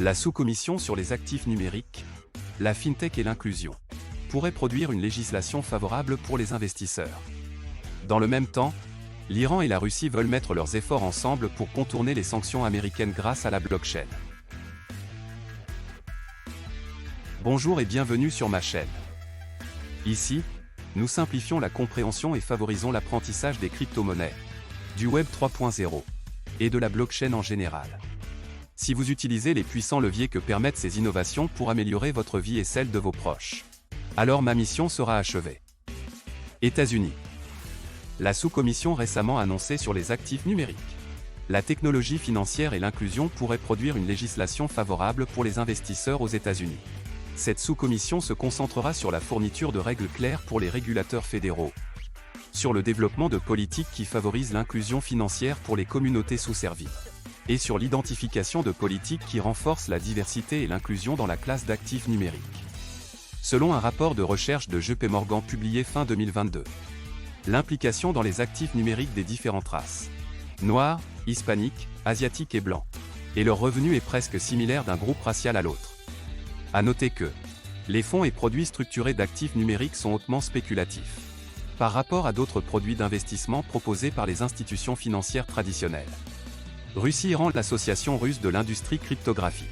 La sous-commission sur les actifs numériques, la fintech et l'inclusion, pourrait produire une législation favorable pour les investisseurs. Dans le même temps, l'Iran et la Russie veulent mettre leurs efforts ensemble pour contourner les sanctions américaines grâce à la blockchain. Bonjour et bienvenue sur ma chaîne. Ici, nous simplifions la compréhension et favorisons l'apprentissage des crypto-monnaies, du Web 3.0 et de la blockchain en général. Si vous utilisez les puissants leviers que permettent ces innovations pour améliorer votre vie et celle de vos proches, alors ma mission sera achevée. États-Unis. La sous-commission récemment annoncée sur les actifs numériques, la technologie financière et l'inclusion pourraient produire une législation favorable pour les investisseurs aux États-Unis. Cette sous-commission se concentrera sur la fourniture de règles claires pour les régulateurs fédéraux, sur le développement de politiques qui favorisent l'inclusion financière pour les communautés sous-servies, et sur l'identification de politiques qui renforcent la diversité et l'inclusion dans la classe d'actifs numériques. Selon un rapport de recherche de JP Morgan publié fin 2022, l'implication dans les actifs numériques des différentes races, noirs, hispaniques, asiatiques et blancs, et leur revenu est presque similaire d'un groupe racial à l'autre. À noter que les fonds et produits structurés d'actifs numériques sont hautement spéculatifs, par rapport à d'autres produits d'investissement proposés par les institutions financières traditionnelles. Russie-Iran. L'Association russe de l'industrie cryptographique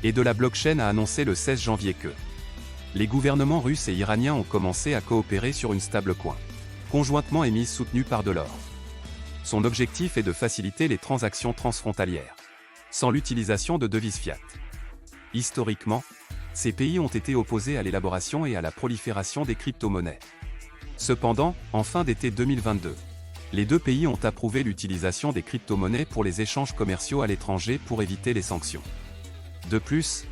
et de la blockchain a annoncé le 16 janvier que les gouvernements russes et iraniens ont commencé à coopérer sur une stablecoin, conjointement émise soutenue par de l'or. Son objectif est de faciliter les transactions transfrontalières, sans l'utilisation de devises fiat. Historiquement, ces pays ont été opposés à l'élaboration et à la prolifération des crypto-monnaies. Cependant, en fin d'été 2022, les deux pays ont approuvé l'utilisation des crypto-monnaies pour les échanges commerciaux à l'étranger pour éviter les sanctions. De plus,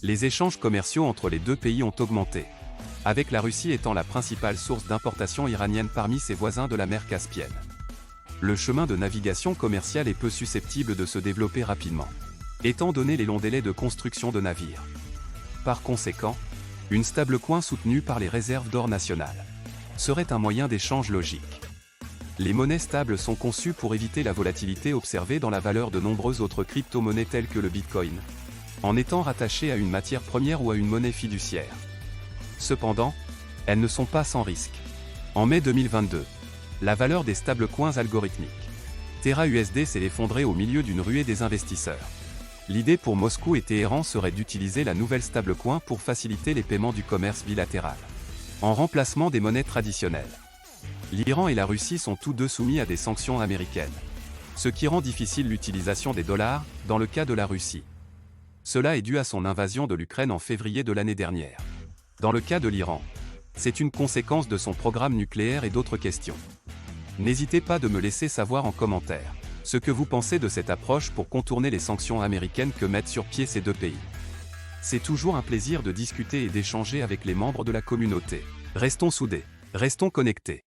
les échanges commerciaux entre les deux pays ont augmenté, avec la Russie étant la principale source d'importation iranienne parmi ses voisins de la mer Caspienne. Le chemin de navigation commerciale est peu susceptible de se développer rapidement, étant donné les longs délais de construction de navires. Par conséquent, une stablecoin soutenue par les réserves d'or nationales serait un moyen d'échange logique. Les monnaies stables sont conçues pour éviter la volatilité observée dans la valeur de nombreuses autres crypto-monnaies telles que le Bitcoin, en étant rattachées à une matière première ou à une monnaie fiduciaire. Cependant, elles ne sont pas sans risque. En mai 2022, la valeur des stablecoins algorithmiques Terra USD s'est effondrée au milieu d'une ruée des investisseurs. L'idée pour Moscou et Téhéran serait d'utiliser la nouvelle stablecoin pour faciliter les paiements du commerce bilatéral, en remplacement des monnaies traditionnelles. L'Iran et la Russie sont tous deux soumis à des sanctions américaines, ce qui rend difficile l'utilisation des dollars, dans le cas de la Russie. Cela est dû à son invasion de l'Ukraine en février de l'année dernière. Dans le cas de l'Iran, c'est une conséquence de son programme nucléaire et d'autres questions. N'hésitez pas de me laisser savoir en commentaire ce que vous pensez de cette approche pour contourner les sanctions américaines que mettent sur pied ces deux pays. C'est toujours un plaisir de discuter et d'échanger avec les membres de la communauté. Restons soudés, restons connectés.